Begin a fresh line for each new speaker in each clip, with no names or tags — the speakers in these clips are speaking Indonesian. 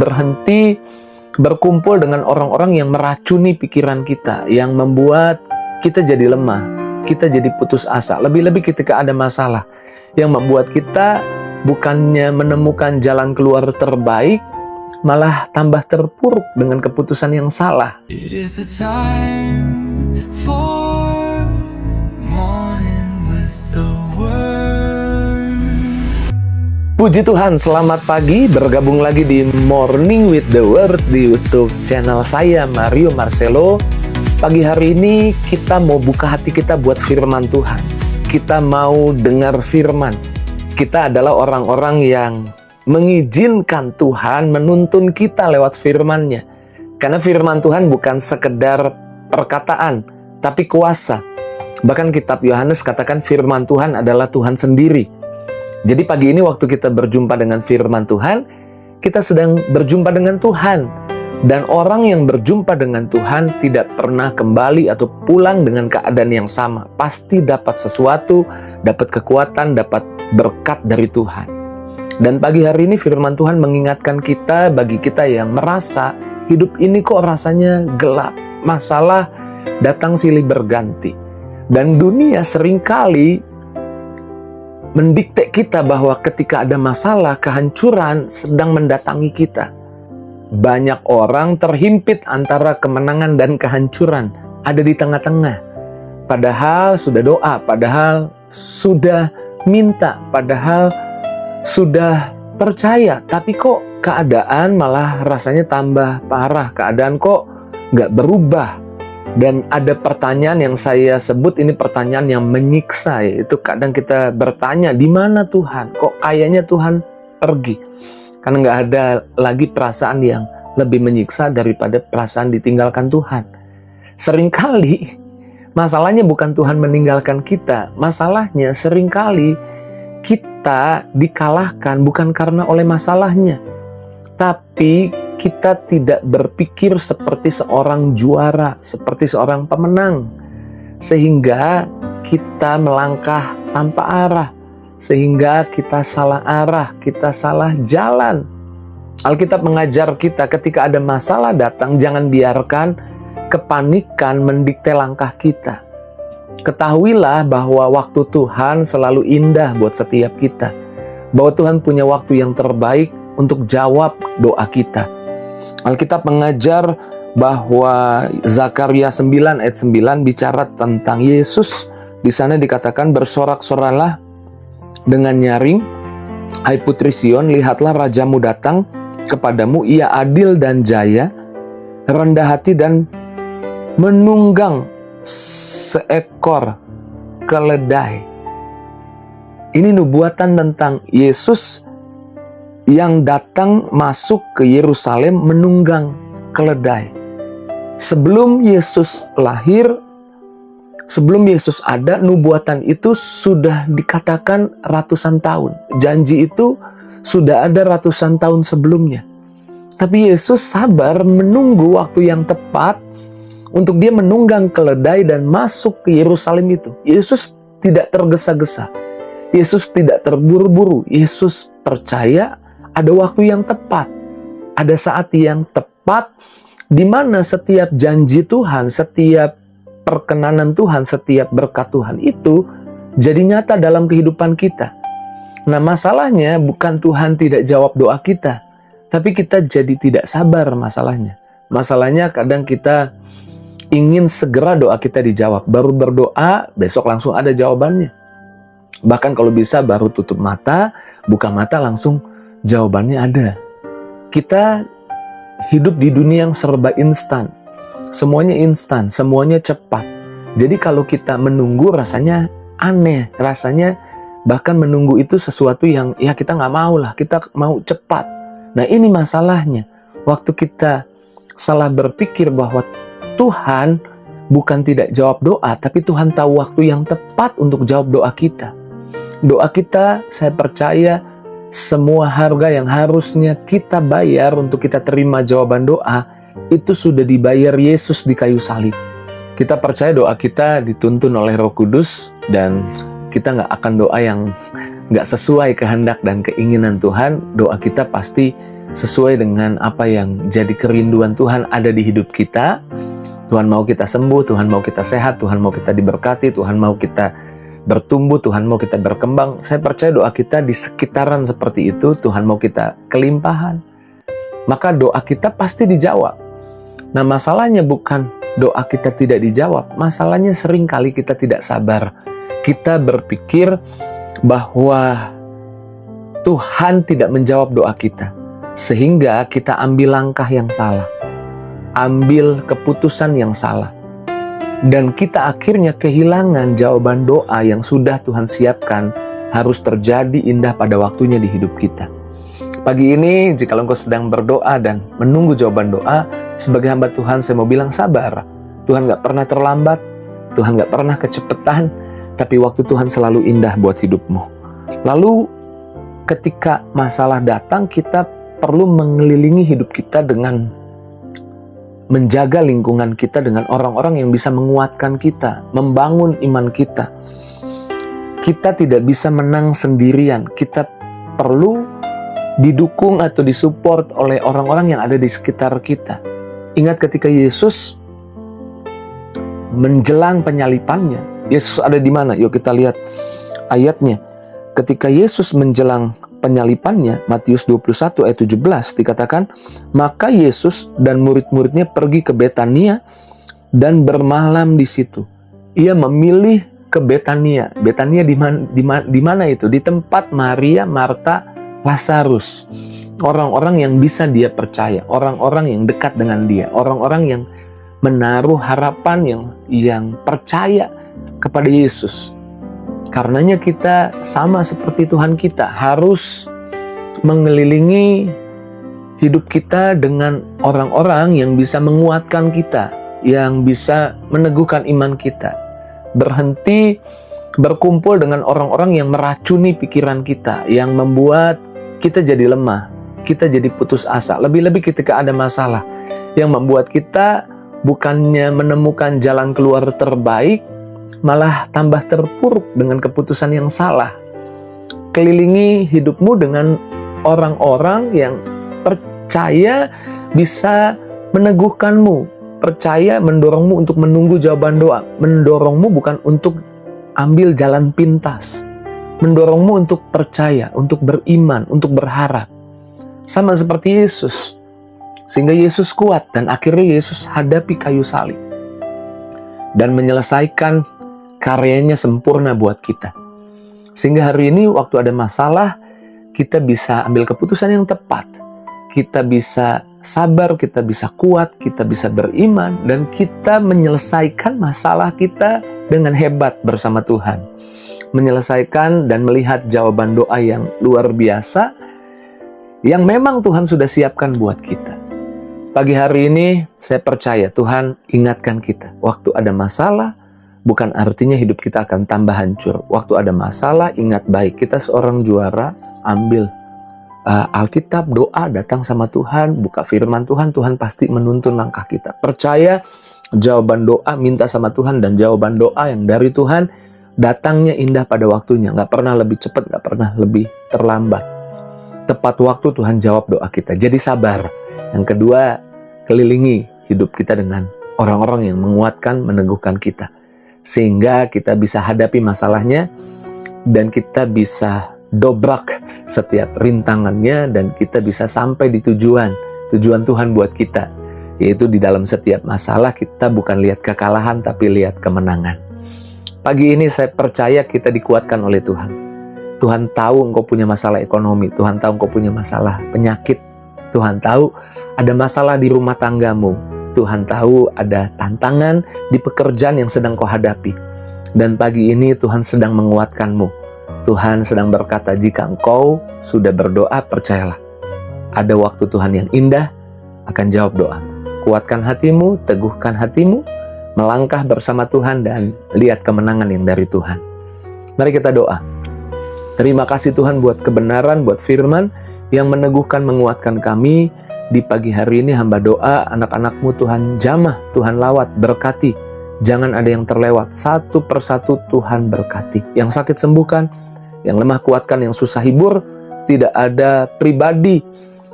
berhenti berkumpul dengan orang-orang yang meracuni pikiran kita, yang membuat kita jadi lemah, kita jadi putus asa. Lebih-lebih ketika ada masalah yang membuat kita bukannya menemukan jalan keluar terbaik, malah tambah terpuruk dengan keputusan yang salah.
It is the time for morning with the word.
Puji Tuhan, selamat pagi, bergabung lagi di Morning with the Word di YouTube channel saya, Mario Marcelo. Pagi hari ini kita mau buka hati kita buat firman Tuhan. Kita mau dengar firman. Kita adalah orang-orang yang mengizinkan Tuhan menuntun kita lewat firman-Nya. Karena firman Tuhan bukan sekedar perkataan, tapi kuasa. Bahkan kitab Yohanes katakan firman Tuhan adalah Tuhan sendiri. Jadi pagi ini waktu kita berjumpa dengan firman Tuhan, kita sedang berjumpa dengan Tuhan. Dan orang yang berjumpa dengan Tuhan tidak pernah kembali atau pulang dengan keadaan yang sama. Pasti dapat sesuatu, dapat kekuatan, dapat berkat dari Tuhan. Dan pagi hari ini firman Tuhan mengingatkan kita, bagi kita yang merasa hidup ini kok rasanya gelap, masalah datang silih berganti. Dan dunia seringkali mendikte kita bahwa ketika ada masalah, kehancuran sedang mendatangi kita. Banyak orang terhimpit antara kemenangan dan kehancuran, ada di tengah-tengah. Padahal sudah doa, padahal sudah minta, padahal sudah percaya, tapi kok keadaan malah rasanya tambah parah, keadaan kok nggak berubah. Dan ada pertanyaan yang saya sebut ini pertanyaan yang menyiksa, yaitu kadang kita bertanya, di mana Tuhan? Kok kayaknya Tuhan pergi? Karena nggak ada lagi perasaan yang lebih menyiksa daripada perasaan ditinggalkan Tuhan. Seringkali masalahnya bukan Tuhan meninggalkan kita, masalahnya seringkali kita dikalahkan bukan karena oleh masalahnya, tapi kita tidak berpikir seperti seorang juara, seperti seorang pemenang. Sehingga kita melangkah tanpa arah. Sehingga kita salah arah, kita salah jalan. Alkitab mengajar kita ketika ada masalah datang, jangan biarkan kepanikan mendikte langkah kita. Ketahuilah bahwa waktu Tuhan selalu indah buat setiap kita. Bahwa Tuhan punya waktu yang terbaik untuk jawab doa kita. Alkitab mengajar bahwa Zakaria 9 ayat 9 bicara tentang Yesus. Di sana dikatakan, bersorak-soralah dengan nyaring, hai putri Sion, lihatlah rajamu datang kepadamu, ia adil dan jaya, rendah hati dan menunggang seekor keledai. Ini nubuatan tentang Yesus yang datang masuk ke Yerusalem menunggang keledai. Sebelum Yesus lahir, sebelum Yesus ada, nubuatan itu sudah dikatakan ratusan tahun. Janji itu sudah ada ratusan tahun sebelumnya. Tapi Yesus sabar menunggu waktu yang tepat untuk dia menunggang keledai dan masuk ke Yerusalem itu. Yesus tidak tergesa-gesa. Yesus tidak terburu-buru. Yesus percaya ada waktu yang tepat, ada saat yang tepat di mana setiap janji Tuhan, setiap perkenanan Tuhan, setiap berkat Tuhan itu jadi nyata dalam kehidupan kita. Nah, masalahnya bukan Tuhan tidak jawab doa kita, tapi kita jadi tidak sabar masalahnya. Masalahnya kadang kita ingin segera doa kita dijawab, baru berdoa, besok langsung ada jawabannya. Bahkan kalau bisa baru tutup mata, buka mata langsung jawabannya ada. Kita hidup di dunia yang serba instan. Semuanya instan, semuanya cepat. Jadi kalau kita menunggu rasanya aneh, rasanya bahkan menunggu itu sesuatu yang ya kita nggak mau lah, kita mau cepat. Nah ini masalahnya. Waktu kita salah berpikir bahwa Tuhan bukan tidak jawab doa, tapi Tuhan tahu waktu yang tepat untuk jawab doa kita. Doa kita, saya percaya, semua harga yang harusnya kita bayar untuk kita terima jawaban doa, itu sudah dibayar Yesus di kayu salib. Kita percaya doa kita dituntun oleh Roh Kudus, dan kita nggak akan doa yang nggak sesuai kehendak dan keinginan Tuhan. Doa kita pasti sesuai dengan apa yang jadi kerinduan Tuhan ada di hidup kita. Tuhan mau kita sembuh, Tuhan mau kita sehat, Tuhan mau kita diberkati, Tuhan mau kita bertumbuh, Tuhan mau kita berkembang. Saya percaya doa kita di sekitaran seperti itu, Tuhan mau kita kelimpahan. Maka doa kita pasti dijawab. Nah, masalahnya bukan doa kita tidak dijawab, masalahnya sering kali kita tidak sabar. Kita berpikir bahwa Tuhan tidak menjawab doa kita, sehingga kita ambil langkah yang salah, ambil keputusan yang salah, dan kita akhirnya kehilangan jawaban doa yang sudah Tuhan siapkan harus terjadi indah pada waktunya di hidup kita. Pagi ini, jika engkau sedang berdoa dan menunggu jawaban doa, sebagai hamba Tuhan saya mau bilang sabar. Tuhan gak pernah terlambat, Tuhan gak pernah kecepatan, tapi waktu Tuhan selalu indah buat hidupmu. Lalu ketika masalah datang, kita perlu mengelilingi hidup kita dengan menjaga lingkungan kita dengan orang-orang yang bisa menguatkan kita, membangun iman kita. Kita tidak bisa menang sendirian, kita perlu didukung atau disupport oleh orang-orang yang ada di sekitar kita. Ingat ketika Yesus menjelang penyalipannya, Yesus ada di mana? Yuk kita lihat ayatnya. Ketika Yesus menjelang penyalipannya, Matius 21 ayat 17 dikatakan, maka Yesus dan murid-muridnya pergi ke Betania dan bermalam di situ. Ia memilih ke Betania. Betania di mana itu? Di tempat Maria, Marta, Lazarus. Orang-orang yang bisa dia percaya, orang-orang yang dekat dengan dia, orang-orang yang menaruh harapan, yang percaya kepada Yesus. Karenanya kita sama seperti Tuhan kita harus mengelilingi hidup kita dengan orang-orang yang bisa menguatkan kita, yang bisa meneguhkan iman kita. Berhenti berkumpul dengan orang-orang yang meracuni pikiran kita, yang membuat kita jadi lemah, kita jadi putus asa. Lebih-lebih ketika ada masalah yang membuat kita bukannya menemukan jalan keluar terbaik, malah tambah terpuruk dengan keputusan yang salah. Kelilingi hidupmu dengan orang-orang yang percaya bisa meneguhkanmu, percaya mendorongmu untuk menunggu jawaban doa, mendorongmu bukan untuk ambil jalan pintas, mendorongmu untuk percaya, untuk beriman, untuk berharap. Sama seperti Yesus. Sehingga Yesus kuat dan akhirnya Yesus hadapi kayu salib dan menyelesaikan karyanya sempurna buat kita. Sehingga hari ini waktu ada masalah, kita bisa ambil keputusan yang tepat. Kita bisa sabar, kita bisa kuat, kita bisa beriman, dan kita menyelesaikan masalah kita dengan hebat bersama Tuhan. Menyelesaikan dan melihat jawaban doa yang luar biasa yang memang Tuhan sudah siapkan buat kita. Pagi hari ini saya percaya Tuhan ingatkan kita, waktu ada masalah bukan artinya hidup kita akan tambah hancur. Waktu ada masalah ingat baik, kita seorang juara, ambil Alkitab, doa, datang sama Tuhan, buka firman Tuhan, Tuhan pasti menuntun langkah kita. Percaya jawaban doa, minta sama Tuhan, dan jawaban doa yang dari Tuhan datangnya indah pada waktunya, gak pernah lebih cepat, gak pernah lebih terlambat. Tepat waktu Tuhan jawab doa kita. Jadi sabar. Yang kedua, kelilingi hidup kita dengan orang-orang yang menguatkan, meneguhkan kita. Sehingga kita bisa hadapi masalahnya dan kita bisa dobrak setiap rintangannya dan kita bisa sampai di tujuan Tuhan buat kita. Yaitu di dalam setiap masalah kita bukan lihat kekalahan tapi lihat kemenangan. Pagi ini saya percaya kita dikuatkan oleh Tuhan. Tuhan tahu engkau punya masalah ekonomi, Tuhan tahu engkau punya masalah penyakit, Tuhan tahu ada masalah di rumah tanggamu, Tuhan tahu ada tantangan di pekerjaan yang sedang kau hadapi. Dan pagi ini Tuhan sedang menguatkanmu. Tuhan sedang berkata, jika engkau sudah berdoa, percayalah, ada waktu Tuhan yang indah akan jawab doa. Kuatkan hatimu, teguhkan hatimu, melangkah bersama Tuhan dan lihat kemenangan yang dari Tuhan. Mari kita doa. Terima kasih Tuhan buat kebenaran, buat firman yang meneguhkan, menguatkan kami. Di pagi hari ini hamba doa, anak-anak-Mu Tuhan jamah, Tuhan lawat, berkati. Jangan ada yang terlewat, satu persatu Tuhan berkati. Yang sakit sembuhkan, yang lemah kuatkan, yang susah hibur. Tidak ada pribadi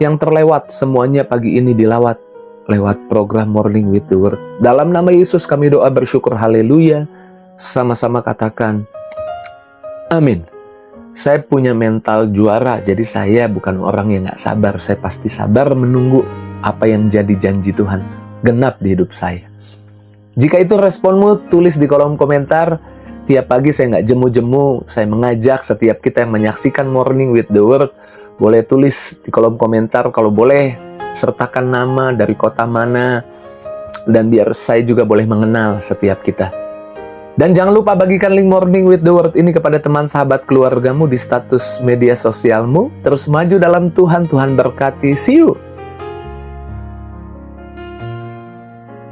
yang terlewat semuanya pagi ini dilawat lewat program Morning with the Word. Dalam nama Yesus kami doa bersyukur, haleluya. Sama-sama katakan, amin. Saya punya mental juara, jadi saya bukan orang yang gak sabar. Saya pasti sabar menunggu apa yang jadi janji Tuhan genap di hidup saya. Jika itu responmu, tulis di kolom komentar. Tiap pagi saya nggak jemu-jemu, saya mengajak setiap kita yang menyaksikan Morning with the Word, boleh tulis di kolom komentar, kalau boleh sertakan nama, dari kota mana, dan biar saya juga boleh mengenal setiap kita. Dan jangan lupa bagikan link Morning with the Word ini kepada teman, sahabat, keluargamu di status media sosialmu. Terus maju dalam Tuhan, Tuhan berkati. See you!